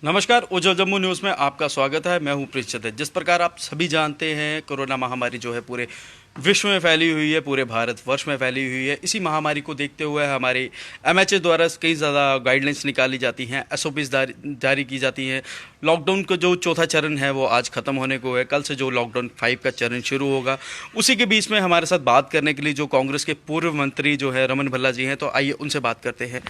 नमस्कार, उज्जवल जम्मू न्यूज़ में आपका स्वागत है। मैं हूं प्रिंस। जिस प्रकार आप सभी जानते हैं, कोरोना महामारी जो है पूरे विश्व में फैली हुई है, पूरे भारतवर्ष में फैली हुई है। इसी महामारी को देखते हुए हमारे एमएचए द्वारा कई ज़्यादा गाइडलाइंस निकाली जाती हैं, एसओपीज जारी की जाती हैं। लॉकडाउन का जो चौथा चरण है वो आज ख़त्म होने को है। कल से जो लॉकडाउन 5 का चरण शुरू होगा, उसी के बीच में हमारे साथ बात करने के लिए जो कांग्रेस के पूर्व मंत्री जो है रमन भल्ला जी हैं, तो आइए उनसे बात करते हैं।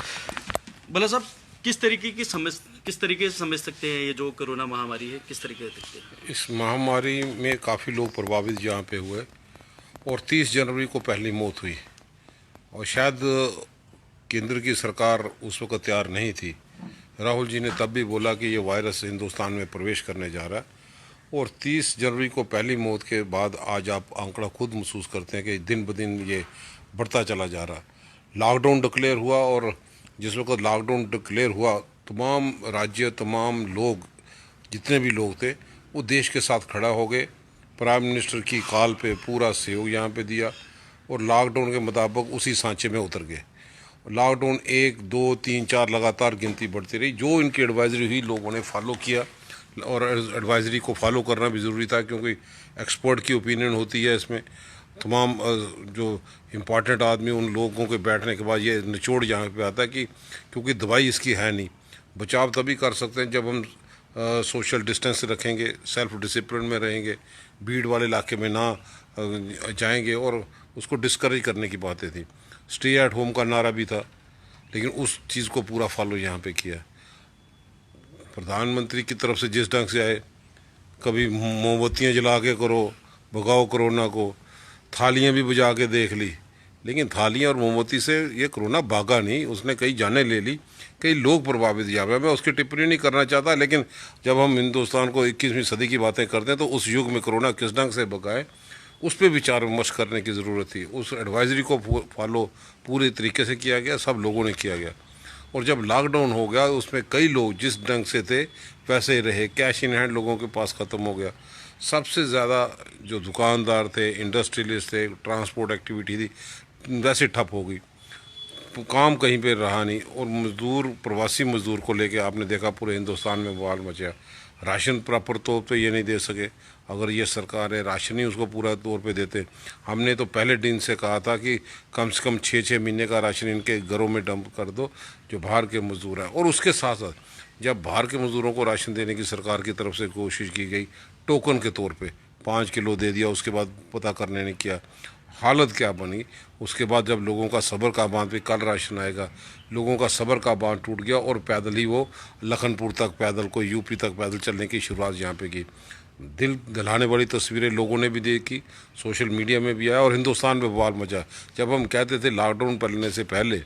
भल्ला साहब, किस तरीके से समझ सकते हैं ये जो कोरोना महामारी है, किस तरीके से देखते हैं? इस महामारी में काफ़ी लोग प्रभावित यहाँ पे हुए और 30 जनवरी को पहली मौत हुई और शायद केंद्र की सरकार उस वक्त तैयार नहीं थी। राहुल जी ने तब भी बोला कि ये वायरस हिंदुस्तान में प्रवेश करने जा रहा है और 30 जनवरी को पहली मौत के बाद आज आप आंकड़ा खुद महसूस करते हैं कि दिन ब दिन ये बढ़ता चला जा रहा है। लॉकडाउन डिक्लेयर हुआ और जिस वक्त लॉकडाउन डिक्लेयर हुआ तमाम राज्य, तमाम लोग, जितने भी लोग थे वो देश के साथ खड़ा हो गए। प्राइम मिनिस्टर की कॉल पे पूरा सहयोग यहाँ पे दिया और लॉकडाउन के मुताबिक उसी सांचे में उतर गए। लॉकडाउन 1, 2, 3, 4 लगातार गिनती बढ़ती रही। जो इनकी एडवाइजरी हुई लोगों ने फॉलो किया और एडवाइजरी को फॉलो करना भी ज़रूरी था क्योंकि एक्सपर्ट की ओपिनियन होती है इसमें। तमाम जो इम्पॉर्टेंट आदमी, उन लोगों के बैठने के बाद ये निचोड़ यहाँ पे आता है कि क्योंकि दवाई इसकी है नहीं। बचाव तभी कर सकते हैं जब हम सोशल डिस्टेंस रखेंगे, सेल्फ डिसिप्लिन में रहेंगे, भीड़ वाले इलाके में ना जाएंगे। और उसको डिस्करेज करने की बातें थी। स्टे एट होम का नारा भी था, लेकिन उस चीज़ को पूरा फॉलो यहाँ पे किया। प्रधानमंत्री की तरफ से जिस ढंग से आए, कभी मोमबत्तियाँ जला के करो, भगाओ कोरोना को, थालियाँ भी बुझा के देख ली, लेकिन थालियाँ और मोमबत्ती से ये कोरोना भागा नहीं, उसने कई जानें ले ली, कई लोग प्रभावित हुए। मैं उसकी टिप्पणी नहीं करना चाहता, लेकिन जब हम हिंदुस्तान को 21वीं सदी की बातें करते हैं तो उस युग में कोरोना किस ढंग से भगाए उस पर विचार विमर्श करने की ज़रूरत थी। उस एडवाइजरी को फॉलो पूरे तरीके से किया गया, सब लोगों ने किया गया। और जब लॉकडाउन हो गया उसमें कई लोग जिस ढंग से थे वैसे रहे, कैश इन हैंड लोगों के पास ख़त्म हो गया। सबसे ज़्यादा जो दुकानदार थे, इंडस्ट्रियलिस्ट थे, ट्रांसपोर्ट एक्टिविटी थी, वैसे ठप हो गई, काम कहीं पे रहा नहीं। और मज़दूर, प्रवासी मज़दूर को लेके आपने देखा पूरे हिंदुस्तान में बवाल मचा। राशन प्रॉपर तौर पे ये नहीं दे सके। अगर ये सरकार है, राशन ही उसको पूरा तौर पे देते। हमने तो पहले दिन से कहा था कि कम से कम 6-6 महीने का राशन इनके घरों में डंप कर दो जो बाहर के मज़दूर हैं। और उसके साथ साथ जब बाहर के मज़दूरों को राशन देने की सरकार की तरफ से कोशिश की गई, टोकन के तौर पे 5 किलो दे दिया, उसके बाद पता करने ने किया हालत क्या बनी। उसके बाद जब लोगों का सब्र का बांध पे कल राशन आएगा, लोगों का सब्र का बांध टूट गया और पैदल ही वो लखनपुर तक पैदल, कोई यूपी तक पैदल चलने की शुरुआत यहाँ पे की। दिल दहलाने वाली तस्वीरें लोगों ने भी देखी, सोशल मीडिया में भी आया और हिंदुस्तान में बवाल मचा। जब हम कहते थे लॉकडाउन पड़ने से पहले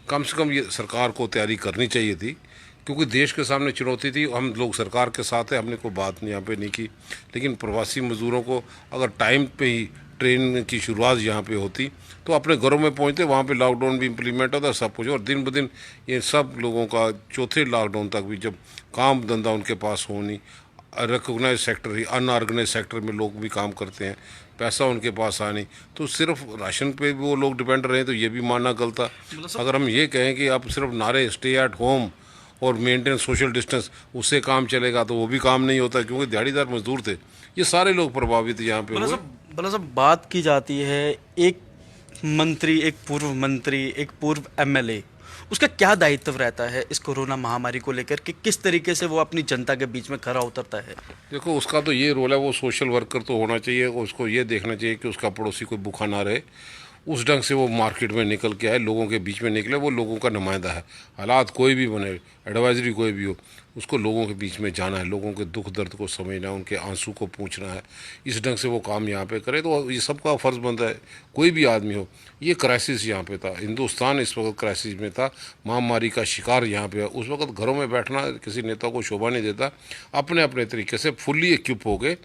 कम से कम ये सरकार को तैयारी करनी चाहिए थी, क्योंकि देश के सामने चुनौती थी। हम लोग सरकार के साथ है, हमने कोई बात यहाँ पे नहीं की। लेकिन प्रवासी मज़दूरों को अगर टाइम पे ही ट्रेन की शुरुआत यहाँ पे होती तो अपने घरों में पहुँचते, वहाँ पे लॉकडाउन भी इम्प्लीमेंट होता, सब कुछ। और दिन ब दिन ये सब लोगों का चौथे लॉकडाउन तक भी जब काम धंधा उनके पास हो नहीं, रिकॉग्नाइज सेक्टर ही, अनऑर्गेनाइज सेक्टर में लोग भी काम करते हैं, पैसा उनके पास आ नहीं, तो सिर्फ राशन पे वो लोग डिपेंड रहे, तो ये भी मानना गलत था। अगर हम ये कहें कि आप सिर्फ नारे स्टे एट होम और मेंटेन सोशल डिस्टेंस, उससे काम चलेगा, तो वो भी काम नहीं होता, क्योंकि दिहाड़ीदार मजदूर थे, ये सारे लोग प्रभावित यहाँ पे हुए। भला सब बात की जाती है, एक मंत्री, एक पूर्व मंत्री, एक पूर्व एमएलए, उसका क्या दायित्व रहता है इस कोरोना महामारी को लेकर कि किस तरीके से वो अपनी जनता के बीच में खरा उतरता है? देखो, उसका तो ये रोल है, वो सोशल वर्कर तो होना चाहिए। उसको ये देखना चाहिए कि उसका पड़ोसी कोई भूखा ना रहे। उस ढंग से वो मार्केट में निकल के आए, लोगों के बीच में निकले, वो लोगों का नुमाइंदा है। हालात कोई भी बने, एडवाइजरी कोई भी हो, उसको लोगों के बीच में जाना है, लोगों के दुख दर्द को समझना है, उनके आंसू को पूछना है। इस ढंग से वो काम यहाँ पे करे तो ये सबका फ़र्ज़ बनता है, कोई भी आदमी हो। ये क्राइसिस यहाँ पे था, हिंदुस्तान इस वक्त क्राइसिस में था, महामारी का शिकार यहाँ पे है। उस वक्त घरों में बैठना किसी नेता को शोभा नहीं देता। अपने अपने तरीके से फुल्ली इक्विप हो गए,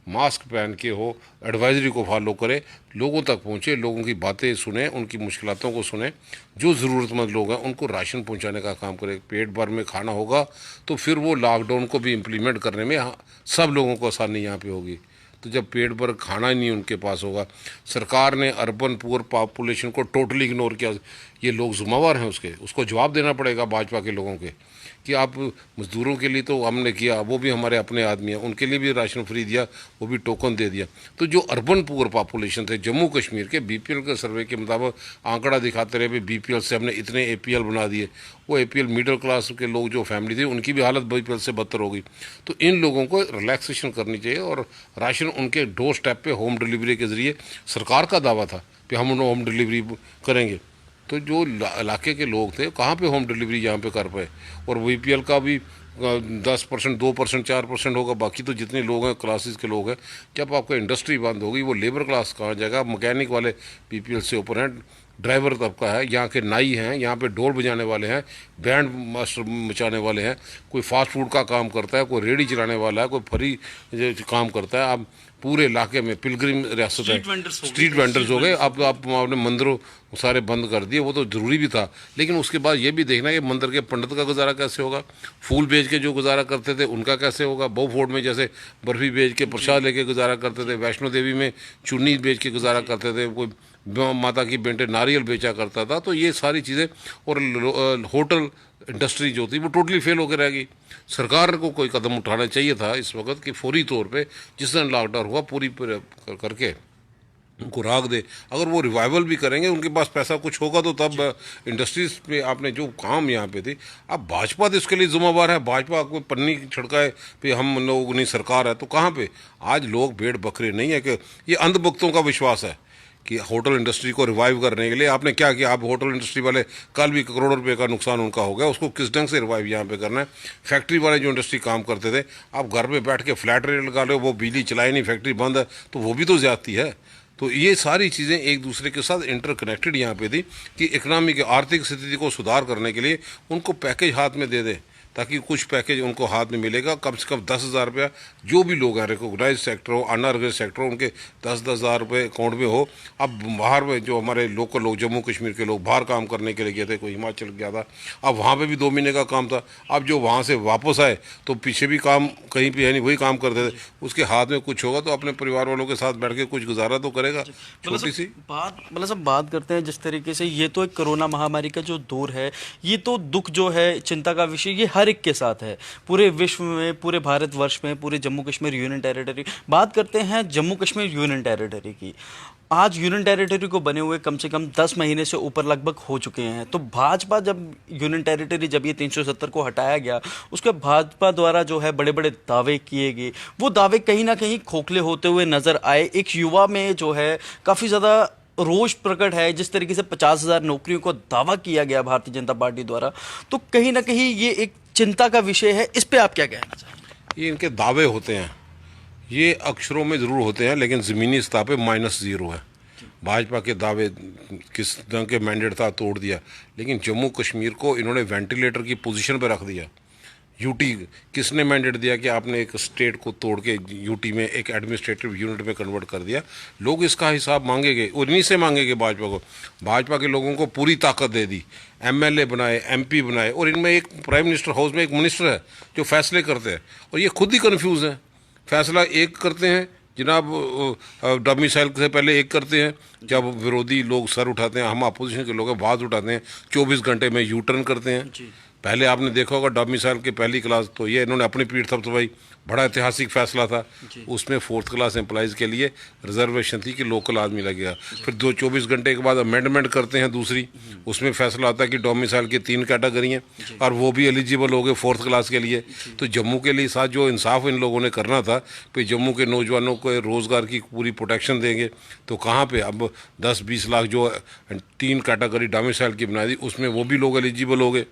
मास्क पहन के हो, एडवाइजरी को फॉलो करें, लोगों तक पहुँचे, लोगों की बातें सुने, उनकी मुश्किलातों को सुने। जो ज़रूरतमंद लोग हैं उनको राशन पहुँचाने का काम करें। पेट भर में खाना होगा तो फिर वो लॉकडाउन को भी इम्प्लीमेंट करने में सब लोगों को आसानी यहाँ पे होगी। तो जब पेट भर खाना ही नहीं उनके पास होगा, सरकार ने अर्बन पुअर पॉपुलेशन को टोटली इग्नोर किया, ये लोग जुम्मेवार हैं उसके, उसको जवाब देना पड़ेगा भाजपा के लोगों के कि आप मज़दूरों के लिए तो हमने किया, वो भी हमारे अपने आदमी हैं, उनके लिए भी राशन फ्री दिया, वो भी टोकन दे दिया। तो जो अर्बन पुअर पॉपुलेशन थे जम्मू कश्मीर के, बीपीएल के सर्वे के मुताबिक आंकड़ा दिखाते रहे, बीपीएल से हमने इतने एपीएल बना दिए। वो एपीएल मिडिल क्लास के लोग जो फैमिली थी उनकी भी हालत बीपीएल से बदतर हो गई। तो इन लोगों को रिलैक्सेशन करनी चाहिए और राशन उनके डोर स्टेप पे होम डिलीवरी के ज़रिए, सरकार का दावा था कि हम उन्हें होम डिलीवरी करेंगे, तो जो इलाके के लोग थे कहाँ पे होम डिलीवरी यहाँ पे कर पाए। और बीपीएल का भी 10%, 2%, 4% होगा, बाकी तो जितने लोग हैं क्लासेस के लोग हैं। जब आपका इंडस्ट्री बंद होगी, वो लेबर क्लास कहाँ जाएगा। मैकेनिक वाले बीपीएल से ऊपर हैं, ड्राइवर तबका है, यहाँ के नाई हैं, यहाँ पे ढोल बजाने वाले हैं, बैंड मास्टर मचाने वाले हैं, कोई फास्ट फूड का काम करता है, कोई रेडी चलाने वाला है, कोई फरी काम करता है। अब पूरे इलाके में पिलग्रिम रियासत है, स्ट्रीट वेंडर्स हो गए। अब आप आपने मंदिरों सारे बंद कर दिए, वो तो ज़रूरी भी था, लेकिन उसके बाद ये भी देखना है कि मंदिर के पंडित का गुजारा कैसे होगा। फूल बेच के जो गुजारा करते थे उनका कैसे होगा। बहुफोर्ड में जैसे बर्फ़ी बेच के प्रसाद लेके गुजारा करते थे, वैष्णो देवी में चुन्नी बेच के गुजारा करते थे, कोई माता की बेटे नारियल बेचा करता था। तो ये सारी चीज़ें, और होटल इंडस्ट्री जो थी वो टोटली फेल होकर रह गई। सरकार को कोई कदम उठाना चाहिए था इस वक्त कि फौरी तौर पे जिस दिन लॉकडाउन हुआ पूरी करके उनको राग दे। अगर वो रिवाइवल भी करेंगे, उनके पास पैसा कुछ होगा तो तब इंडस्ट्रीज पे आपने जो काम यहाँ पे थी। अब भाजपा तो इसके लिए जिम्मेवार है, भाजपा कोई पन्नी छिड़काए पे हम लोग नहीं सरकार है, तो कहाँ पे आज लोग भेड़ बकरे नहीं है। कि ये अंधभक्तों का विश्वास है कि होटल इंडस्ट्री को रिवाइव करने के लिए आपने क्या किया। आप होटल इंडस्ट्री वाले कल भी करोड़ों रुपए का नुकसान उनका हो गया, उसको किस ढंग से रिवाइव यहाँ पे करना है। फैक्ट्री वाले जो इंडस्ट्री काम करते थे, आप घर में बैठ के फ्लैट रेट लगा रहे हो, वो बिजली चलाई नहीं, फैक्ट्री बंद है, तो वो भी तो ज्यादती है। तो ये सारी चीज़ें एक दूसरे के साथ इंटरकनेक्टेड यहाँ पे थी कि इकनॉमी की आर्थिक स्थिति को सुधार करने के लिए उनको पैकेज हाथ में दे दें, ताकि कुछ पैकेज उनको हाथ में मिलेगा। कम से कम 10,000 रुपया जो भी लोग हैं, रिकोगनाइज सेक्टर हो, अनऑर्गेनाइज सेक्टर हो, उनके 10,000 रुपये अकाउंट में हो। अब बाहर में जो हमारे लोकल लोग, जम्मू कश्मीर के लोग बाहर काम करने के लिए गए थे, कोई हिमाचल गया था, अब वहाँ पे भी 2 महीने का काम था। अब जो वहाँ से वापस आए तो पीछे भी काम कहीं पे है नहीं, वही काम करते थे। उसके हाथ में कुछ होगा तो अपने परिवार वालों के साथ बैठ के कुछ गुजारा तो करेगा। छोटी सी सब बात करते हैं जिस तरीके से, ये तो एक कोरोना महामारी का जो दौर है, ये तो दुख जो है, चिंता का विषय, ये हर एक के साथ है, पूरे विश्व में, पूरे भारतवर्ष में, पूरे जम्मू कश्मीर यूनियन टेरिटरी। बात करते हैं जम्मू कश्मीर यूनियन टेरिटरी की। आज यूनियन टेरिटरी को बने हुए कम से कम 10 महीने से ऊपर लगभग हो चुके हैं। तो भाजपा जब यूनियन टेरिटरी, जब ये 370 को हटाया गया, उसके भाजपा द्वारा जो है बड़े बड़े दावे किए गए, वो दावे कहीं ना कहीं खोखले होते हुए नजर आए। एक युवा में जो है काफ़ी ज़्यादा रोष प्रकट है, जिस तरीके से 50,000 नौकरियों को दावा किया गया भारतीय जनता पार्टी द्वारा। तो कहीं ना कहीं ये एक चिंता का विषय है। इस पे आप क्या कहना चाहेंगे? ये इनके दावे होते हैं, ये अक्षरों में ज़रूर होते हैं, लेकिन ज़मीनी सतह पे -0 है। भाजपा के दावे किस ढंग के मैंडेट था तोड़ दिया, लेकिन जम्मू कश्मीर को इन्होंने वेंटिलेटर की पोजीशन पे रख दिया। यूटी किसने मैंडेट दिया कि आपने एक स्टेट को तोड़ के यूटी में एक एडमिनिस्ट्रेटिव यूनिट में कन्वर्ट कर दिया। लोग इसका हिसाब मांगेंगे और इन्हीं से मांगेंगे भाजपा को। भाजपा के लोगों को पूरी ताकत दे दी, एमएलए बनाए, एमपी बनाए, और इनमें एक प्राइम मिनिस्टर हाउस में एक मिनिस्टर है जो फैसले करते हैं, और ये खुद ही कन्फ्यूज़ हैं। फैसला एक करते हैं जनाब, डोमिसाइल से पहले एक करते हैं, जब विरोधी लोग सर उठाते हैं, हम अपोजिशन के लोग आवाज़ उठाते हैं, 24 घंटे में यू टर्न करते हैं। पहले आपने देखा होगा डोमिसाइल की पहली क्लास, तो ये इन्होंने अपनी पीठ थपथपाई, बड़ा ऐतिहासिक फैसला था। उसमें 4th क्लास एम्प्लॉइज़ के लिए रिजर्वेशन थी कि लोकल आदमी लगेगा। फिर 24 घंटे के बाद अमेंडमेंट करते हैं दूसरी, उसमें फैसला आता है कि डोमिसाइल की 3 कैटेगरी हैं और वो भी एलिजिबल हो गए 4th क्लास के लिए। तो जम्मू के लिए साथ जो इंसाफ इन लोगों ने करना था कि जम्मू के नौजवानों को रोज़गार की पूरी प्रोटेक्शन देंगे, तो कहाँ पे अब 10-20 लाख जो 3 कैटेगरी डोमिसाइल की बनाई थी, उसमें वो भी लोग एलिजिबल हो गए।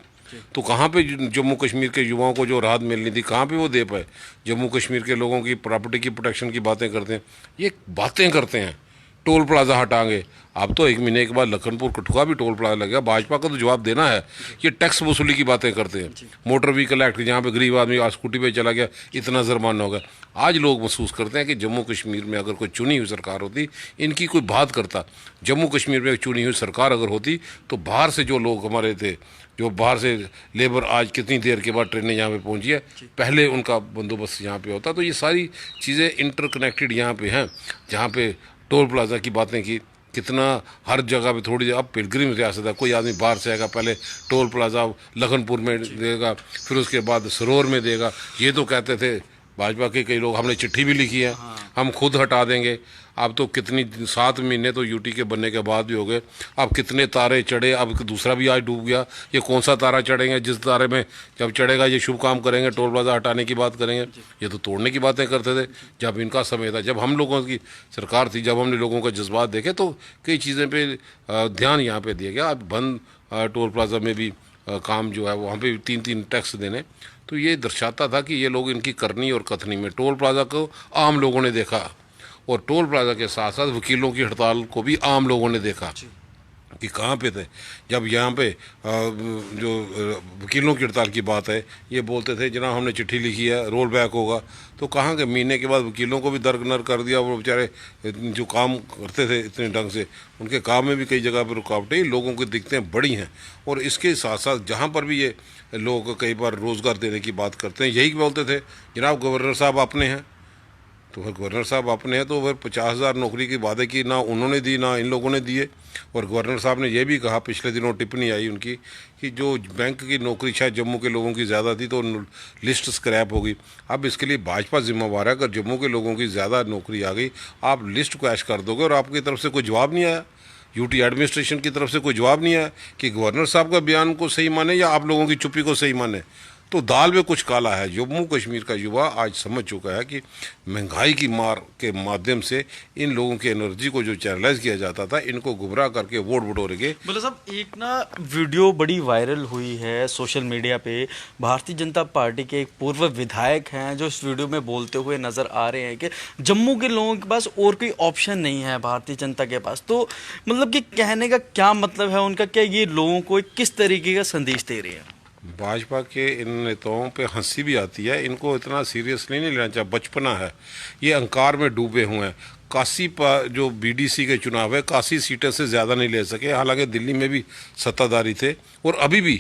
तो कहाँ पे जम्मू कश्मीर के युवाओं को जो राहत मिलनी थी, कहाँ पे वो दे पाए। जम्मू कश्मीर के लोगों की प्रॉपर्टी की प्रोटेक्शन की बातें करते हैं, ये बातें करते हैं। टोल प्लाजा हटाएंगे, अब तो 1 महीने के बाद लखनपुर कठुआ भी टोल प्लाजा लग गया। भाजपा को तो जवाब देना है। ये टैक्स वसूली की बातें करते हैं, मोटर व्हीकल एक्ट, जहाँ पे गरीब आदमी आज स्कूटी पे चला गया इतना जुर्माना होगा। आज लोग महसूस करते हैं कि जम्मू कश्मीर में अगर कोई चुनी हुई सरकार होती, इनकी कोई बात करता, जम्मू कश्मीर में चुनी हुई सरकार अगर होती, तो बाहर से जो लोग हमारे थे, जो बाहर से लेबर आज कितनी देर के बाद ट्रेनें यहाँ पे पहुँची है, पहले उनका बंदोबस्त यहाँ पे होता। तो ये सारी चीज़ें इंटरकनेक्टेड यहाँ पे हैं। जहाँ पे टोल प्लाजा की बातें की, कितना हर जगह पे थोड़ी, अब पिलग्रिम रियासत है, कोई आदमी बाहर से आएगा पहले टोल प्लाजा लखनपुर में देगा, फिर उसके बाद सरोवर में देगा। ये तो कहते थे भाजपा के कई लोग, हमने चिट्ठी भी लिखी है, हम खुद हटा देंगे। अब तो कितनी 7 महीने तो यूटी के बनने के बाद भी हो गए, अब कितने तारे चढ़े, अब दूसरा भी आज डूब गया। ये कौन सा तारा चढ़ेंगे जिस तारे में जब चढ़ेगा ये शुभ काम करेंगे, टोल प्लाजा हटाने की बात करेंगे। ये तो तोड़ने की बातें करते थे जब इनका समय था, जब हम लोगों की सरकार थी, जब हमने लोगों के जज्बात देखे तो कई चीज़ें पे ध्यान यहाँ पे दिया गया। अब बंद टोल प्लाजा में भी काम जो है वहाँ पे 3-3 टैक्स देने, तो ये दर्शाता था कि ये लोग इनकी करनी और कथनी में टोल प्लाजा को आम लोगों ने देखा, और टोल प्लाजा के साथ साथ वकीलों की हड़ताल को भी आम लोगों ने देखा कि कहाँ पे थे। जब यहाँ पे जो वकीलों की हड़ताल की बात है, ये बोलते थे जनाब हमने चिट्ठी लिखी है, रोल बैक होगा, तो कहाँ के महीने के बाद वकीलों को भी दरकिनार कर दिया। वो बेचारे जो काम करते थे इतने ढंग से, उनके काम में भी कई जगह पर रुकावटें लोगों की दिक्कतें बड़ी हैं। और इसके साथ साथ जहाँ पर भी ये लोग कई बार रोज़गार देने की बात करते हैं, यही बोलते थे जनाब गवर्नर साहब अपने हैं, तो फिर गवर्नर साहब अपने हैं तो फिर 50,000 नौकरी की वादे की ना उन्होंने दी ना इन लोगों ने दिए। और गवर्नर साहब ने यह भी कहा, पिछले दिनों टिप्पणी आई उनकी, कि जो बैंक की नौकरी शायद जम्मू के लोगों की ज़्यादा थी तो लिस्ट स्क्रैप होगी। अब इसके लिए भाजपा जिम्मेवार है, अगर जम्मू के लोगों की ज़्यादा नौकरी आ गई, आप लिस्ट को ऐश कर दोगे और आपकी तरफ से कोई जवाब नहीं आया, यूटी एडमिनिस्ट्रेशन की तरफ से कोई जवाब नहीं आया कि गवर्नर साहब का बयान को सही माने या आप लोगों की चुप्पी को सही माने, तो दाल में कुछ काला है। जम्मू कश्मीर का युवा आज समझ चुका है कि महंगाई की मार के माध्यम से इन लोगों की एनर्जी को जो चैनलाइज किया जाता था, इनको गुमराह करके वोट बटोरेंगे। मतलब साहब एक ना वीडियो बड़ी वायरल हुई है सोशल मीडिया पे, भारतीय जनता पार्टी के एक पूर्व विधायक हैं जो इस वीडियो में बोलते हुए नजर आ रहे हैं कि जम्मू के लोगों के पास और कोई ऑप्शन नहीं है भारतीय जनता के पास। तो मतलब कि कहने का क्या मतलब है उनका, क्या ये लोगों को किस तरीके का संदेश दे रहे हैं? भाजपा के इन नेताओं पे हंसी भी आती है, इनको इतना सीरियसली नहीं लेना चाहिए, बचपना है, ये अहंकार में डूबे हुए हैं। काशी पर जो बीडीसी के चुनाव है, काशी सीटें से ज़्यादा नहीं ले सके, हालांकि दिल्ली में भी सत्ताधारी थे। और अभी भी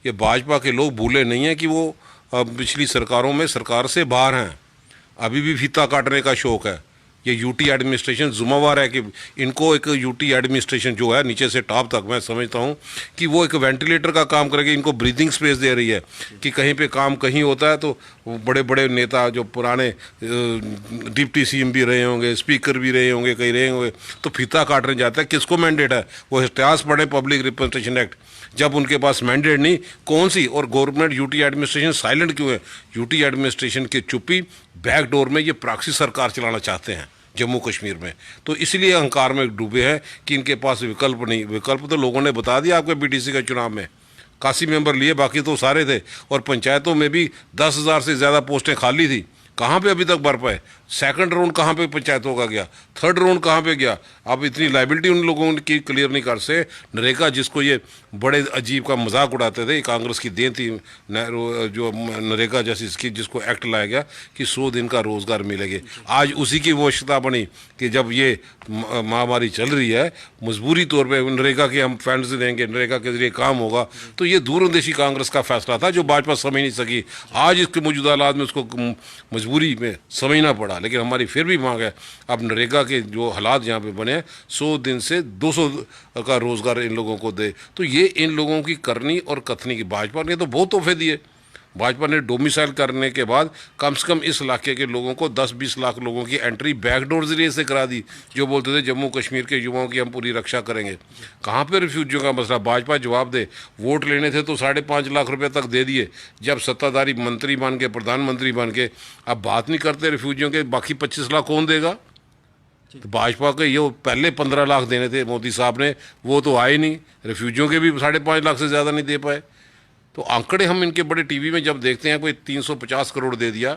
ये भाजपा के लोग भूले नहीं हैं कि वो पिछली सरकारों में सरकार से बाहर हैं, अभी भी फीता काटने का शौक है। ये यूटी एडमिनिस्ट्रेशन जिम्मेवार है कि इनको एक यूटी एडमिनिस्ट्रेशन जो है नीचे से टॉप तक, मैं समझता हूँ कि वो एक वेंटिलेटर का काम करेगी, इनको ब्रीदिंग स्पेस दे रही है कि कहीं पे काम कहीं होता है तो बड़े बड़े नेता जो पुराने डिप्टी सीएम भी रहे होंगे, स्पीकर भी रहे होंगे, कहीं रहे होंगे, तो फीता काटने जाता है। किसको मैंडेट है? वो इतिहास पढ़े पब्लिक रिप्रेजेंटेशन एक्ट, जब उनके पास मैंडेट नहीं कौन सी, और गवर्नमेंट यूटी एडमिनिस्ट्रेशन साइलेंट क्यों है? यूटी एडमिनिस्ट्रेशन की चुप्पी, बैकडोर में ये प्रॉक्सी सरकार चलाना चाहते हैं जम्मू कश्मीर में, तो इसलिए अहंकार में डूबे हैं कि इनके पास विकल्प नहीं। विकल्प तो लोगों ने बता दिया आपके बीडीसी के चुनाव में, काशी मेंबर लिए, बाकी तो सारे थे, और पंचायतों में भी 10,000 से ज़्यादा पोस्टें खाली थी, कहाँ पे अभी तक भर पाए? सेकंड राउंड कहाँ पे पंचायतों का गया? थर्ड राउंड कहाँ पे गया? अब इतनी लाइबिलिटी उन लोगों की क्लियर नहीं कर से। नरेगा जिसको ये बड़े अजीब का मजाक उड़ाते थे, कांग्रेस की देन थी जो नरेगा जैसी इसकी जिसको एक्ट लाया गया कि 100 दिन का रोज़गार मिलेगी, आज उसी की आवश्यकता बनी कि जब ये महामारी चल रही है, मजबूरी तौर पर नरेगा के हम फंड्स देंगे, नरेगा के जरिए काम होगा। तो ये दूरंदेशी कांग्रेस का फैसला था जो भाजपा समझ नहीं सकी। आज इसके मौजूदा हालात में उसको मजबूरी में समझना पड़ा, लेकिन हमारी फिर भी मांग है अब नरेगा के जो हालात यहाँ पे बने, 100 दिन से 200 का रोज़गार इन लोगों को दे। तो ये इन लोगों की करनी और कथनी की, भाजपा ने तो बहुत तोहफे दिए। भाजपा ने डोमिसाइल करने के बाद कम से कम इस इलाके के लोगों को 10-20 लाख लोगों की एंट्री बैकडोर जरिए से करा दी, जो बोलते थे जम्मू कश्मीर के युवाओं की हम पूरी रक्षा करेंगे। कहाँ पे रिफ्यूजियों का मसला? भाजपा जवाब दे। वोट लेने थे तो 5.5 लाख रुपए तक दे दिए, जब सत्ताधारी मंत्री बन के, प्रधानमंत्री बन के, अब बात नहीं करते रिफ्यूजियों के, बाकी 25 लाख कौन देगा? तो भाजपा के ये पहले 15 लाख देने थे मोदी साहब ने, वो तो आए नहीं, रिफ्यूजियों के भी 5.5 लाख से ज़्यादा नहीं दे पाए। तो आंकड़े हम इनके बड़े टीवी में जब देखते हैं, कोई 350 करोड़ दे दिया,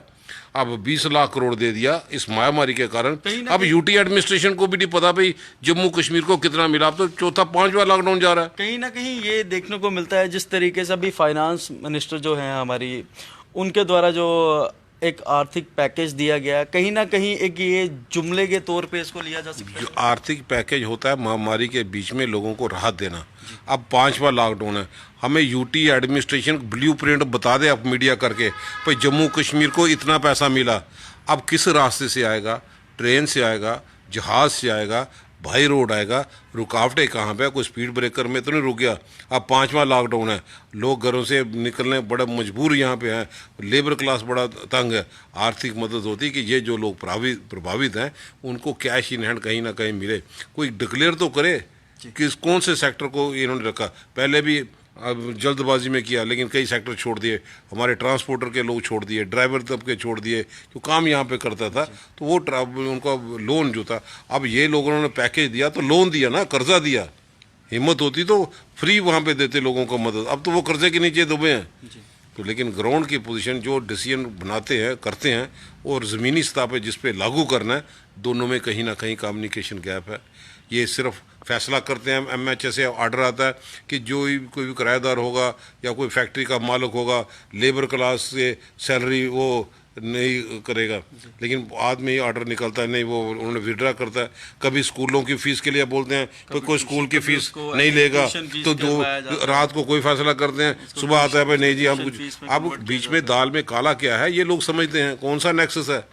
अब 20 लाख करोड़ दे दिया इस महामारी के कारण। अब यूटी एडमिनिस्ट्रेशन को भी नहीं पता भाई जम्मू कश्मीर को कितना मिला, अब तो चौथा 5वां लॉकडाउन जा रहा है। कहीं ना कहीं ये देखने को मिलता है जिस तरीके से अभी फाइनेंस मिनिस्टर जो है हमारी, उनके द्वारा जो एक आर्थिक पैकेज दिया गया, कहीं ना कहीं एक ये जुमले के तौर पे इसको लिया जा सकता है। जो आर्थिक पैकेज होता है महामारी के बीच में लोगों को राहत देना, अब 5वां लॉकडाउन है, हमें यूटी एडमिनिस्ट्रेशन ब्लूप्रिंट बता दे अब मीडिया करके, भाई जम्मू कश्मीर को इतना पैसा मिला। अब किस रास्ते से आएगा? ट्रेन से आएगा, जहाज़ से आएगा, भाई रोड आएगा, रुकावटें कहाँ पे है, कोई स्पीड ब्रेकर में तो नहीं रुक गया। अब 5वां लॉकडाउन है, लोग घरों से निकलने बड़ा मजबूर यहाँ पे हैं, लेबर क्लास बड़ा तंग है। आर्थिक मदद होती कि ये जो लोग प्रभावित हैं उनको कैश इन हैंड कहीं ना कहीं मिले, कोई डिक्लेयर तो करे कि कौन से सेक्टर को इन्होंने रखा। पहले भी अब जल्दबाजी में किया, लेकिन कई सेक्टर छोड़ दिए, हमारे ट्रांसपोर्टर के लोग छोड़ दिए, ड्राइवर तबके छोड़ दिए, जो काम यहाँ पे करता था तो वो उनका लोन जो था, अब ये लोगों ने पैकेज दिया तो लोन दिया ना, कर्जा दिया। हिम्मत होती तो फ्री वहाँ पे देते लोगों को मदद, अब तो वो कर्जे के नीचे दबे हैं। तो लेकिन ग्राउंड की पोजीशन जो डिसीजन बनाते हैं करते हैं और ज़मीनी सतह पे जिस पे लागू करना है, दोनों में कहीं ना कहीं कम्युनिकेशन गैप है। ये सिर्फ फैसला करते हैं, MHA से ऑर्डर आता है कि जो कोई भी किराएदार होगा या कोई फैक्ट्री का मालिक होगा, लेबर क्लास से सैलरी वो नहीं करेगा, लेकिन बाद में ही ऑर्डर निकलता है नहीं, वो उन्होंने विड्रा करता है। कभी स्कूलों की फीस के लिए बोलते हैं तो कोई स्कूल की फीस नहीं लेगा, तो दो रात को कोई फैसला करते हैं, सुबह आता है भाई नहीं जी हम कुछ। अब बीच में दाल में काला क्या है ये लोग समझते हैं, कौन सा नेक्सस है।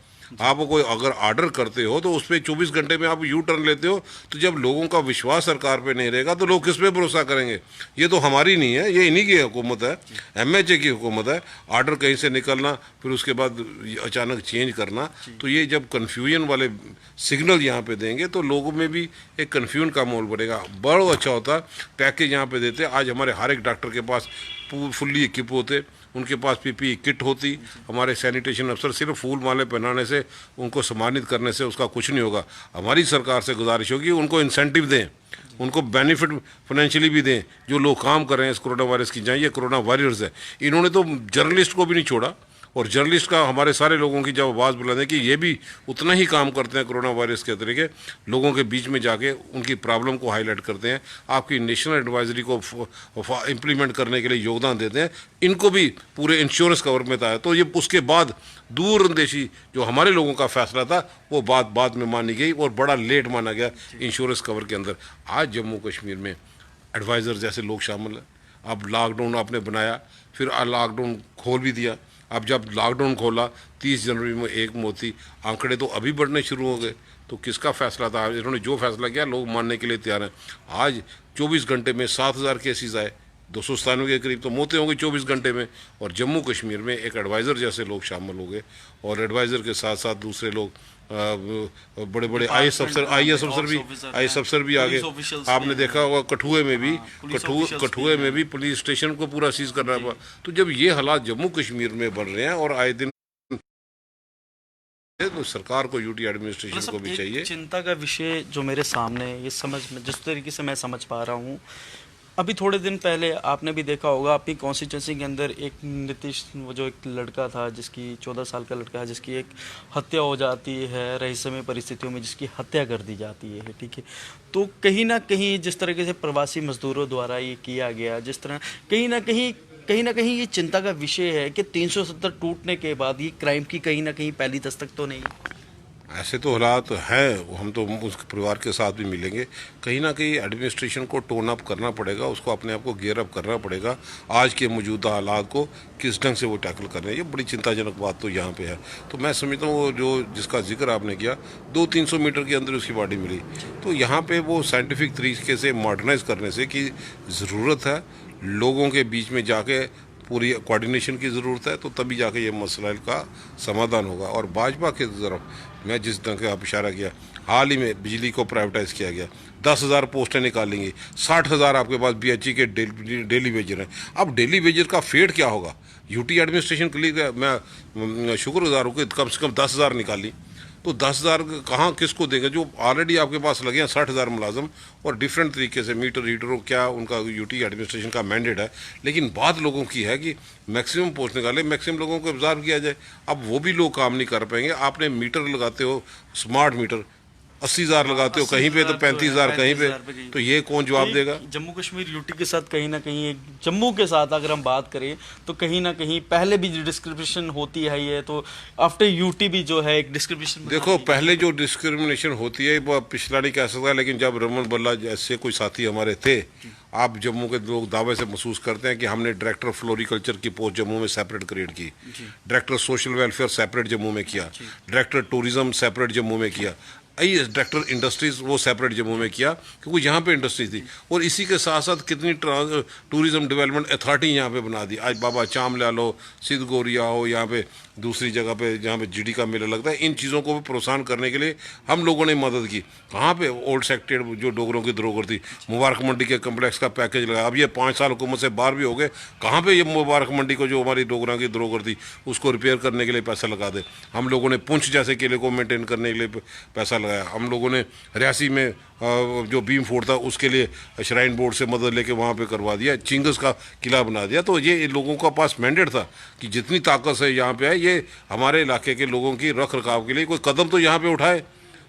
आप कोई अगर ऑर्डर करते हो तो उस पर 24 घंटे में आप यू टर्न लेते हो, तो जब लोगों का विश्वास सरकार पे नहीं रहेगा तो लोग किस पे भरोसा करेंगे। ये तो हमारी नहीं है, ये इन्हीं की हुकूमत है, MHA की हुकूमत है। ऑर्डर कहीं से निकलना फिर उसके बाद अचानक चेंज करना, तो ये जब कन्फ्यूजन वाले सिग्नल यहाँ पे देंगे तो लोगों में भी एक कन्फ्यूजन का माहौल बढ़ेगा। बड़ा अच्छा होता पैकेज यहाँ पे देते। आज हमारे हर एक डॉक्टर के पास फुल्ली इक्विप होते, उनके पास PPE किट होती, हमारे सैनिटेशन अफसर सिर्फ फूल माले पहनाने से, उनको सम्मानित करने से उसका कुछ नहीं होगा। हमारी सरकार से गुजारिश होगी उनको इंसेंटिव दें, उनको बेनिफिट फाइनेंशियली भी दें। जो लोग काम कर रहे हैं इस कोरोना वायरस की जाए, ये कोरोना वॉरियर्स है, इन्होंने तो जर्नलिस्ट को भी नहीं छोड़ा, और जर्नलिस्ट का हमारे सारे लोगों की जब आवाज़ बुलंद कि ये भी उतना ही काम करते हैं कोरोना वायरस के तरीके, लोगों के बीच में जाके उनकी प्रॉब्लम को हाईलाइट करते हैं, आपकी नेशनल एडवाइजरी को इम्प्लीमेंट करने के लिए योगदान देते हैं। इनको भी पूरे इंश्योरेंस कवर में था, तो ये उसके बाद दूरंदेशी जो हमारे लोगों का फैसला था वो बात बाद में मानी गई और बड़ा लेट माना गया इंश्योरेंस कवर के अंदर। आज जम्मू कश्मीर में एडवाइज़र जैसे लोग शामिल हैं। अब लॉकडाउन आपने बनाया, फिर लॉकडाउन खोल भी दिया। अब जब लॉकडाउन खोला 30 जनवरी में एक मौत थी, आंकड़े तो अभी बढ़ने शुरू हो गए। तो किसका फैसला था? इन्होंने जो फैसला किया लोग मानने के लिए तैयार हैं। आज 24 घंटे में 7000 केसेस आए, 297 के करीब तो मौतें होंगी 24 घंटे में। और जम्मू कश्मीर में एक एडवाइज़र जैसे लोग शामिल हो गए, और एडवाइज़र के साथ साथ दूसरे लोग बड़े बड़े IAS अफसर भी आ गए। आपने देखा होगा कठुए में भी पुलिस स्टेशन को पूरा सीज करना पड़ा। तो जब ये हालात जम्मू कश्मीर में बन रहे हैं और आए दिन, तो सरकार को UT एडमिनिस्ट्रेशन को भी चाहिए। चिंता का विषय जो मेरे सामने है, ये समझ में जिस तरीके से मैं समझ पा रहा हूँ, अभी थोड़े दिन पहले आपने भी देखा होगा अपनी कॉन्स्टिट्यूंसी के अंदर एक नीतीश, वो जो एक लड़का था जिसकी 14 साल का लड़का है जिसकी एक हत्या हो जाती है रहस्यमय परिस्थितियों में, जिसकी हत्या कर दी जाती है, ठीक है। तो कहीं ना कहीं जिस तरीके से प्रवासी मजदूरों द्वारा ये किया गया, जिस तरह कहीं ना कहीं ये चिंता का विषय है कि 370 टूटने के बाद ये क्राइम की कहीं ना कहीं पहली दस्तक तो नहीं? ऐसे तो हालात हैं, हम तो उस परिवार के साथ भी मिलेंगे। कहीं ना कहीं एडमिनिस्ट्रेशन को टोन अप करना पड़ेगा, उसको अपने आप को गियर अप करना पड़ेगा। आज के मौजूदा हालात को किस ढंग से वो टैकल कर रहे हैं, ये बड़ी चिंताजनक बात तो यहाँ पे है। तो मैं समझता हूँ जो जिसका जिक्र आपने किया, 200-300 मीटर के अंदर उसकी बॉडी मिली, तो यहाँ पे वो साइंटिफिक तरीके से मॉडर्नाइज करने से की ज़रूरत है, लोगों के बीच में जाके पूरी कोऑर्डिनेशन की ज़रूरत है, तो तभी जाके ये मसला का समाधान होगा। और भाजपा की तरफ मैं जिस ढंग से आप इशारा किया, हाल ही में बिजली को प्राइवेटाइज़ किया गया, 10,000 पोस्टें निकालेंगी, 60,000 आपके पास BHE के डेली वेजर हैं। अब डेली वेजर का फेड क्या होगा? UT एडमिनिस्ट्रेशन के लिए मैं शुक्रगुजार हूँ कि कम से कम 10,000 निकाली। तो 10,000 कहाँ किसको देगा? जो ऑलरेडी आपके पास लगे हैं 60,000 मुलाजम, और डिफरेंट तरीके से मीटर हीटरों क्या उनका UT एडमिनिस्ट्रेशन का मैंडेट है, लेकिन बात लोगों की है कि मैक्सिमम पोस्ट निकाले, मैक्सिमम लोगों को ऑब्जर्व किया जाए। अब वो भी लोग काम नहीं कर पाएंगे। आपने मीटर लगाते हो, स्मार्ट मीटर 80,000 लगाते हो कहीं पे, तो 35,000 कहीं पे, तो ये कौन जवाब देगा? जम्मू कश्मीर UT के साथ कहीं ना कहीं एक जम्मू के साथ अगर हम बात करें तो कहीं ना कहीं पहले भी डिस्क्रिमिनेशन होती है, ये तो आफ्टर UT भी जो है एक डिस्क्रिमिनेशन। देखो पहले जो डिस्क्रिमिनेशन होती है वो पिछला नहीं कह सकता, लेकिन जब रमन बल्ला जैसे कोई साथी हमारे थे, आप जम्मू के लोग दावे से महसूस करते हैं कि हमने डायरेक्टर फ्लोरिकल्चर की पोस्ट जम्मू में सेपरेट क्रिएट की, director social welfare separate Jammu में किया, डायरेक्टर टूरिज्म सेपरेट जम्मू में किया। ट्रैक्टर इंडस्ट्रीज वो सेपरेट जम्मू में किया, क्योंकि यहाँ पे इंडस्ट्री थी। और इसी के साथ साथ कितनी टूरिज्म डेवलपमेंट अथॉरिटी यहाँ पे बना दी। आज बाबा चाम ला लो, सिद्ध गोरिया हो, यहाँ पे दूसरी जगह पे जहाँ पे जीडी का मेला लगता है, इन चीज़ों को भी प्रोत्साहन करने के लिए हम लोगों ने मदद की। कहाँ पे ओल्ड सेक्टेड जो डोगरों की धरोहर थी, मुबारक मंडी के कम्प्लेक्स का पैकेज लगाया। अब ये 5 साल हुकूमत से बाहर भी हो गए, कहाँ पे ये मुबारक मंडी को जो हमारी डोगरों की धरोहर थी उसको रिपेयर करने के लिए पैसा लगा दे। हम लोगों ने पुंछ जैसे किले को मेंटेन करने के लिए पैसा लगाया। हम लोगों ने रियासी में जो बीम फोर्ट था उसके लिए श्राइन बोर्ड से मदद लेके वहाँ पे करवा दिया, चिंगस का किला बना दिया। तो ये लोगों का पास मैंडेट था कि जितनी ताकत से यहाँ पे है, ये हमारे इलाके के लोगों की रख रखाव के लिए कोई कदम तो यहाँ पे उठाए।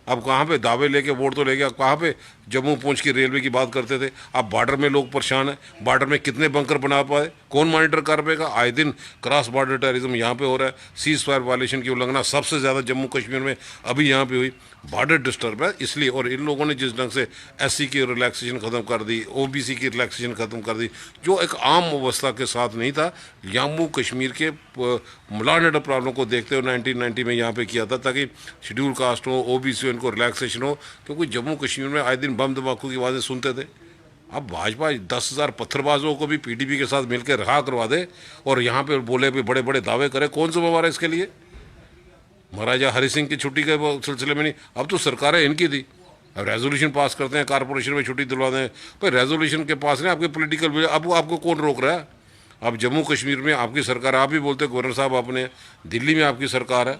अब कहाँ पे दावे लेके वोट तो लेके, अब कहाँ पे जम्मू पूंछ की रेलवे की बात करते थे। अब बॉर्डर में लोग परेशान हैं, बॉर्डर में कितने बंकर बना पाए, कौन मॉनिटर कर पाएगा। आए दिन क्रॉस बॉर्डर टेररिज्म यहाँ पे हो रहा है, सीज फायर वायलेशन की उल्लंघना सबसे ज़्यादा जम्मू कश्मीर में अभी यहाँ पे हुई। बॉर्डर डिस्टर्ब है इसलिए, और इन लोगों ने जिस ढंग से एससी की रिलैक्सेशन ख़त्म कर दी, ओबीसी की रिलैक्सेशन ख़त्म कर दी, जो एक आम अवस्था के साथ नहीं था। जम्मू कश्मीर के लॉ एंड ऑर्डर प्रॉब्लम को देखते हुए 1990 में यहाँ पे किया था, ताकि शेड्यूल कास्ट हो, ओबीसी हो, इनको रिलैक्सेशन हो। क्योंकि जम्मू कश्मीर में आए दिन बम धमाकों की आवाज़ें सुनते थे। अब भाजपा 10,000 पत्थरबाजों को भी पीडीपी के साथ मिलकर रिहा करवा दे और यहाँ पे बोले भी बड़े बड़े दावे करे, कौन जिम्मेवार है इसके लिए? महाराजा हरि सिंह की छुट्टी के सिलसिले में नहीं, अब तो सरकारें इनकी थी। अब रेजोल्यूशन पास करते हैं, कारपोरेशन में छुट्टी दिलवा दें, भाई रेजोल्यूशन के पास नहीं, आपके पॉलिटिकल अब आपको कौन रोक रहा है? अब जम्मू कश्मीर में आपकी सरकार, आप ही बोलते गवर्नर साहब आपने, दिल्ली में आपकी सरकार है,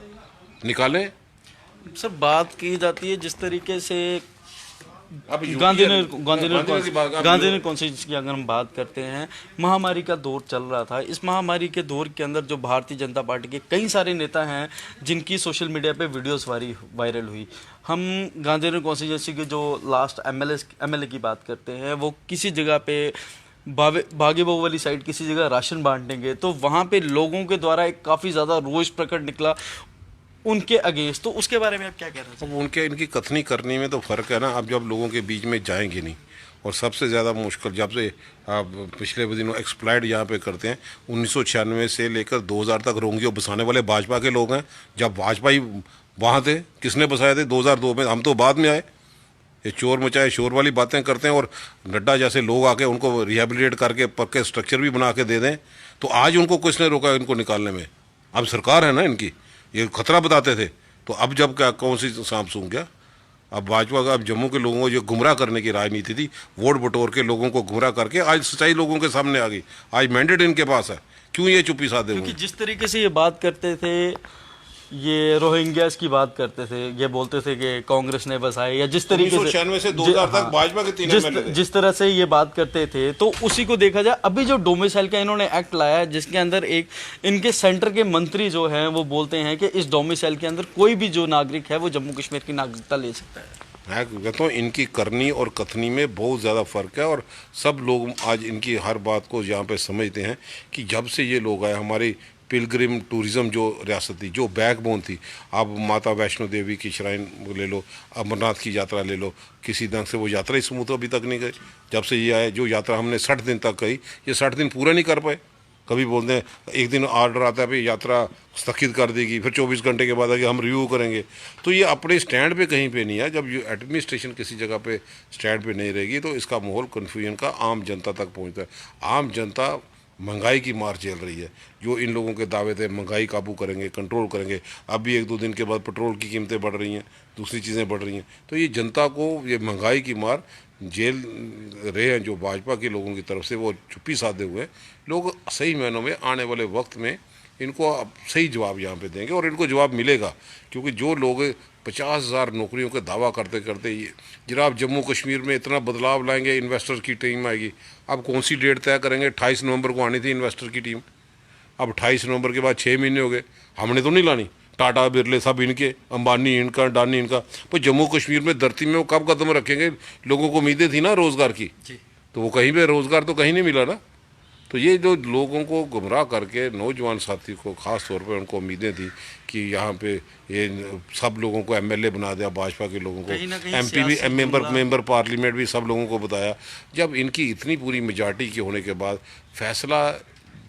निकालें। सर बात की जाती है जिस तरीके से अब गांधीनगर गांधीनगर कॉन्स्टिट्यूंसी की अगर हम बात करते हैं, महामारी का दौर चल रहा था। इस महामारी के दौर के अंदर जो भारतीय जनता पार्टी के कई सारे नेता हैं जिनकी सोशल मीडिया पे वीडियोस वायरल हुई। हम गांधीनगर कॉन्स्टिट्यूंसी के जो लास्ट एमएलए की बात करते हैं, वो किसी जगह पे बागे बाहु वाली साइड किसी जगह राशन बांटेंगे, तो वहाँ पे लोगों के द्वारा एक काफ़ी ज़्यादा रोष प्रकट निकला उनके अगेंस्ट। तो उसके बारे में आप क्या कह रहे हैं? अब उनके इनकी कथनी करने में तो फ़र्क है ना। अब जब लोगों के बीच में जाएंगे नहीं, और सबसे ज़्यादा मुश्किल जब से आप पिछले दिनों एक्सप्लाइड यहाँ पे करते हैं, 1996 से लेकर 2000 तक रोंगियों बसाने वाले भाजपा के लोग हैं। जब भाजपा ही वहाँ थे, किसने बसाए थे? 2002 में, हम तो बाद में आए। ये चोर मचाए शोर वाली बातें करते हैं, और नड्डा जैसे लोग आके उनको रिहेबिलिटेट करके पक्के स्ट्रक्चर भी बना के दे दें, तो आज उनको किसने रोका इनको निकालने में? अब सरकार है ना इनकी, ये खतरा बताते थे, तो अब जब क्या कौन सी सांप सूंघ गया? अब भाजपा का, अब जम्मू के लोगों को जो गुमराह करने की राजनीति थी, वोट बटोर के लोगों को गुमराह करके आज सच्चाई लोगों के सामने आ गई। आज मैंडेट इनके पास है, क्यों ये चुप्पी साधे हुए? क्योंकि जिस तरीके से ये बात करते थे, ये रोहिंग्यास की बात करते थे, ये बोलते थे कि कांग्रेस ने बसाए, या जिस तरीके से 1996 से 2000 तक भाजपा के 3 एमएलए थे। जिस तरह से ये बात करते थे, तो उसी को देखा जाए। अभी जो डोमिसाइल का इन्होंने एक्ट लाया है, जिसके अंदर एक इनके सेंटर के मंत्री जो हैं वो बोलते हैं कि इस डोमिसाइल के अंदर कोई भी जो नागरिक है वो जम्मू कश्मीर की नागरिकता ले सकता है। मैं कहता हूँ इनकी करनी और कथनी में बहुत ज़्यादा फ़र्क है, और सब लोग आज इनकी हर बात को यहाँ पे समझते हैं कि जब से ये लोग आए, हमारी पिलग्रिम टूरिज़्म जो रियासत थी, जो बैकबोन थी, आप माता वैष्णो देवी की श्राइन ले लो, अमरनाथ की यात्रा ले लो, किसी ढंग से वो यात्रा ही स्मूथ अभी तक नहीं गई। जब से ये आए, जो यात्रा हमने 60 दिन तक कही, ये 60 दिन पूरा नहीं कर पाए। कभी बोलते हैं एक दिन ऑर्डर आता है भाई यात्रा स्थगित कर देगी, फिर 24 घंटे के बाद आगे हम रिव्यू करेंगे। तो ये अपने स्टैंड पे कहीं पे नहीं है। जब ये एडमिनिस्ट्रेशन किसी जगह पे स्टैंड पे नहीं रहेगी, तो इसका माहौल कन्फ्यूजन का आम जनता तक पहुंचता है। आम जनता महंगाई की मार झेल रही है। जो इन लोगों के दावे थे महंगाई काबू करेंगे, कंट्रोल करेंगे, अब भी 1-2 दिन के बाद पेट्रोल की कीमतें बढ़ रही हैं, दूसरी चीज़ें बढ़ रही हैं। तो ये जनता को ये महंगाई की मार जेल रहे हैं जो भाजपा के लोगों की तरफ से, वो चुप्पी साधे हुए लोग सही मायनों में आने वाले वक्त में इनको अब सही जवाब यहाँ पे देंगे, और इनको जवाब मिलेगा। क्योंकि जो लोग 50,000 नौकरियों का दावा करते करते ये जनाब जम्मू कश्मीर में इतना बदलाव लाएंगे, इन्वेस्टर की टीम आएगी। अब कौन सी डेट तय करेंगे? 28 नवंबर को आनी थी इन्वेस्टर की टीम। अब 28 नवंबर के बाद 6 महीने हो गए, हमने तो नहीं लानी। टाटा बिरले सब इनके, अंबानी इनका, अडानी इनका। पर जम्मू कश्मीर में धरती में वो कब कदम रखेंगे? लोगों को उम्मीदें थी ना रोज़गार की, तो वो कहीं पे रोज़गार तो कहीं नहीं मिला ना। तो ये जो लोगों को गुमराह करके, नौजवान साथी को ख़ास तौर पे उनको उम्मीदें थी कि यहाँ पे ये सब लोगों को एमएलए बना दिया, भाजपा के लोगों को एमपी भी, मेंबर पार्लियामेंट भी सब लोगों को बताया। जब इनकी इतनी पूरी मेजॉरिटी के होने के बाद फैसला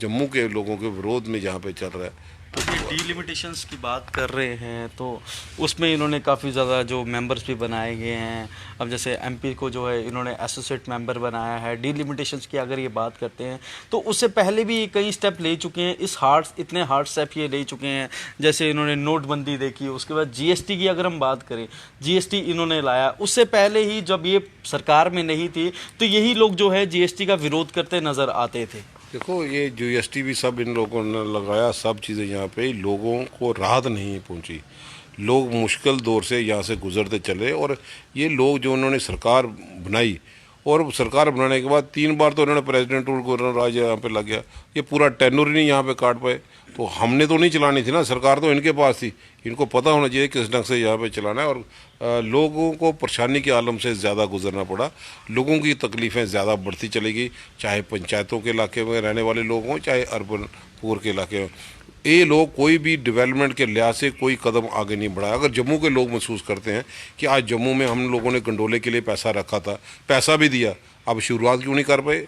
जम्मू के लोगों के विरोध में जहाँ पे चल रहा है, ये डिलिमिटेशंस की बात कर रहे हैं तो उसमें इन्होंने काफ़ी ज़्यादा जो मेंबर्स भी बनाए गए हैं। अब जैसे एमपी को जो है इन्होंने एसोसिएट मेंबर बनाया है। डिलिमिटेशंस की अगर ये बात करते हैं तो उससे पहले भी कई स्टेप ले चुके हैं। इतने हार्ड स्टेप ये ले चुके हैं। जैसे इन्होंने नोटबंदी देखी, उसके बाद जीएसटी की अगर हम बात करें, जीएसटी इन्होंने लाया। उससे पहले ही जब ये सरकार में नहीं थी तो यही लोग जो है जीएसटी का विरोध करते नज़र आते थे। देखो, ये जीएसटी भी सब इन लोगों ने लगाया, सब चीज़ें यहाँ पे लोगों को राहत नहीं पहुँची। लोग मुश्किल दौर से यहाँ से गुजरते चले, और ये लोग जो उन्होंने सरकार बनाई, और सरकार बनाने के बाद 3 बार तो उन्होंने प्रेसिडेंट रूल गवर्नर राज यहाँ पे लग गया, ये पूरा टेन्योर ही नहीं यहाँ पे काट पाए। तो हमने तो नहीं चलानी थी ना, सरकार तो इनके पास थी। इनको पता होना चाहिए किस ढंग से यहाँ पे चलाना है, और लोगों को परेशानी के आलम से ज़्यादा गुजरना पड़ा। लोगों की तकलीफ़ें ज़्यादा बढ़ती चलेगी, चाहे पंचायतों के इलाके में रहने वाले लोग हों, चाहे अर्बन पुर के इलाके में। ये लोग कोई भी डेवलपमेंट के लिहाज से कोई कदम आगे नहीं बढ़ाया। अगर जम्मू के लोग महसूस करते हैं कि आज जम्मू में हम लोगों ने गंडोले के लिए पैसा रखा था, पैसा भी दिया, अब शुरुआत क्यों नहीं कर पाए?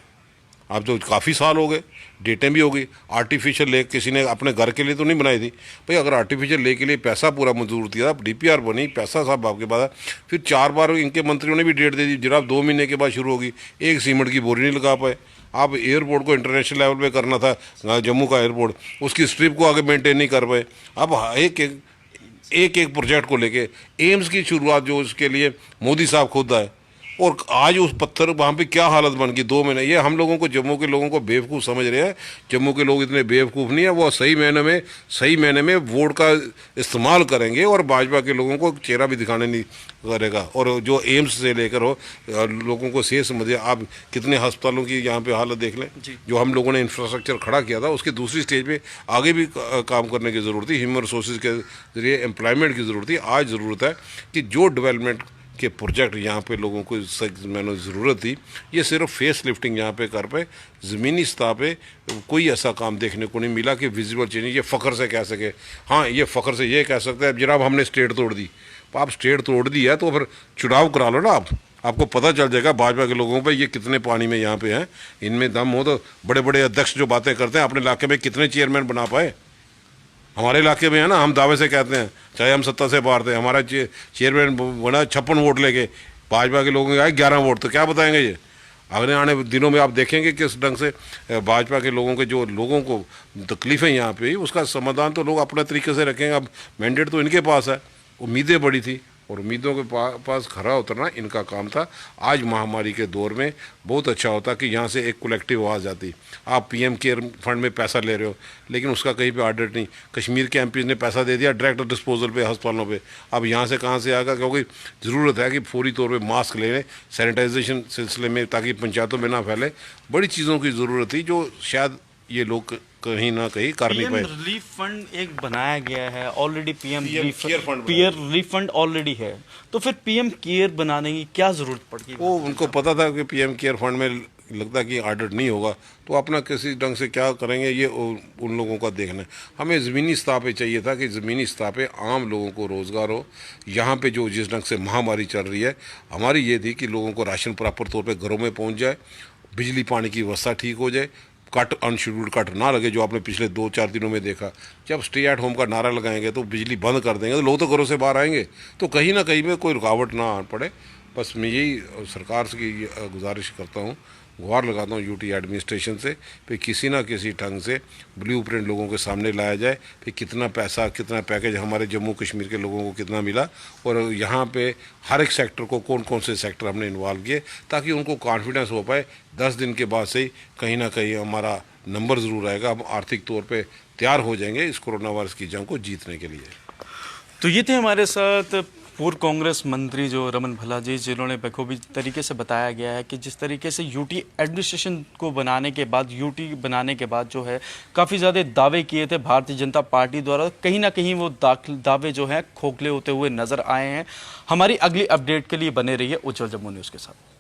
अब तो काफ़ी साल हो गए, डेटें भी हो गई। आर्टिफिशियल लेक किसी ने अपने घर के लिए तो नहीं बनाई थी भाई। अगर आर्टिफिशियल लेक के लिए पैसा पूरा मंजूर दिया, डीपीआर बनी, पैसा साहब आपके पास, फिर 4 बार इनके मंत्रियों ने भी डेट दे दी, जनाब 2 महीने के बाद शुरू होगी। एक सीमेंट की बोरी नहीं लगा पाए। आप एयरपोर्ट को इंटरनेशनल लेवल पे करना था, जम्मू का एयरपोर्ट, उसकी स्ट्रिप को आगे मेंटेन नहीं कर पाए। अब एक प्रोजेक्ट को लेके एम्स की शुरुआत जो उसके लिए मोदी साहब खुद आए, और आज उस पत्थर वहाँ पे क्या हालत बन गई 2 महीने। ये हम लोगों को, जम्मू के लोगों को बेवकूफ़ समझ रहे हैं। जम्मू के लोग इतने बेवकूफ़ नहीं है, वो सही मायने में वोट का इस्तेमाल करेंगे, और भाजपा के लोगों को चेहरा भी दिखाने नहीं करेगा। और जो एम्स से लेकर हो, लोगों को सेहत समझिए। आप कितने अस्पतालों की यहाँ पे हालत देख लें। जो हम लोगों ने इंफ्रास्ट्रक्चर खड़ा किया था, उसकी दूसरी स्टेज पे आगे भी काम करने की ज़रूरत थी। ह्यूमन रिसोर्सेज के जरिए एम्प्लॉयमेंट की ज़रूरत थी। आज ज़रूरत है कि जो डेवलपमेंट के प्रोजेक्ट यहाँ पे लोगों को मैंने ज़रूरत थी, ये सिर्फ फेस लिफ्टिंग यहाँ पे कर पाए। ज़मीनी सतह पे कोई ऐसा काम देखने को नहीं मिला कि विजिबल चेंज ये फ़ख्र से कह सके। हाँ, ये फ़ख्र से ये कह सकते हैं जनाब हमने स्टेट तोड़ दी। तो आप स्टेट तोड़ दी है तो फिर चुनाव करा लो ना आप, आपको पता चल जाएगा भाजपा के लोगों पे ये कितने पानी में यहाँ पे हैं। इनमें दम हो तो बड़े बड़े अध्यक्ष जो बातें करते हैं, अपने इलाके में कितने चेयरमैन बना पाए। हमारे इलाके में है ना, हम दावे से कहते हैं, चाहे हम सत्ता से बाहर थे, हमारा चेयरमैन बना 56 वोट लेके, भाजपा के लोगों के आए 11 वोट। तो क्या बताएंगे ये? अगले आने दिनों में आप देखेंगे किस ढंग से भाजपा के लोगों के जो लोगों को तकलीफ़ें यहाँ पे, उसका समाधान तो लोग अपने तरीके से रखेंगे। अब मैंडेट तो इनके पास है, उम्मीदें बड़ी थी, और उम्मीदों के पास खरा उतरना इनका काम था। आज महामारी के दौर में बहुत अच्छा होता कि यहाँ से एक कलेक्टिव आवाज़ आती। आप पीएम केयर फंड में पैसा ले रहे हो, लेकिन उसका कहीं पे ऑडिट नहीं। कश्मीर के एमपीज़ ने पैसा दे दिया डायरेक्ट डिस्पोजल पे, अस्पतालों पे। अब यहाँ से कहाँ से आएगा? क्योंकि ज़रूरत है कि फौरी तौर पर मास्क ले लें सैनिटाइजेशन सिलसिले में, ताकि पंचायतों में ना फैले। बड़ी चीज़ों की ज़रूरत थी जो शायद ये लोग कहीं ना कहीं कर नहीं पाए। रिलीफ फंड एक बनाया गया है already, PM relief fund already है, तो फिर पीएम केयर बनाने की क्या जरूरत पड़ती? वो उनको पता था कि पीएम केयर फंड में लगता कि ऑडिट नहीं होगा, तो अपना किसी ढंग से क्या करेंगे ये उन लोगों का देखना है। हमें ज़मीनी सतह पे चाहिए था कि ज़मीनी सतह पे आम लोगों को रोज़गार हो। यहाँ पे जो जिस ढंग से महामारी चल रही है, हमारी ये थी कि लोगों को राशन प्रॉपर तौर पे घरों में पहुँच जाए, बिजली पानी की व्यवस्था ठीक हो जाए, कट अनशेड्यूल्ड कट ना लगे जो आपने पिछले 2-4 दिनों में देखा। जब स्टे एट होम का नारा लगाएंगे तो बिजली बंद कर देंगे तो लोग तो घरों से बाहर आएंगे, तो कहीं ना कहीं में कोई रुकावट ना आ पड़े। बस मैं यही सरकार से गुजारिश करता हूँ, गुहार लगाता हूँ यूटी एडमिनिस्ट्रेशन से, फिर किसी ना किसी ढंग से ब्लूप्रिंट लोगों के सामने लाया जाए, फिर कितना पैसा, कितना पैकेज हमारे जम्मू कश्मीर के लोगों को कितना मिला, और यहाँ पे हर एक सेक्टर को कौन कौन से सेक्टर हमने इन्वॉल्व किए, ताकि उनको कॉन्फिडेंस हो पाए 10 दिन के बाद से ही कहीं ना कहीं हमारा नंबर ज़रूर आएगा, हम आर्थिक तौर पर तैयार हो जाएंगे इस कोरोना वायरस की जंग को जीतने के लिए। तो ये थे हमारे साथ पूर्व कांग्रेस मंत्री जो रमन भला जी, जिन्होंने बखूबी तरीके से बताया गया है कि जिस तरीके से यूटी एडमिनिस्ट्रेशन को बनाने के बाद, यूटी बनाने के बाद जो है काफ़ी ज़्यादा दावे किए थे भारतीय जनता पार्टी द्वारा, कहीं ना कहीं वो दावे जो हैं खोखले होते हुए नज़र आए हैं। हमारी अगली अपडेट के लिए बने रहिए उज्जवल जम्मू न्यूज़ के साथ।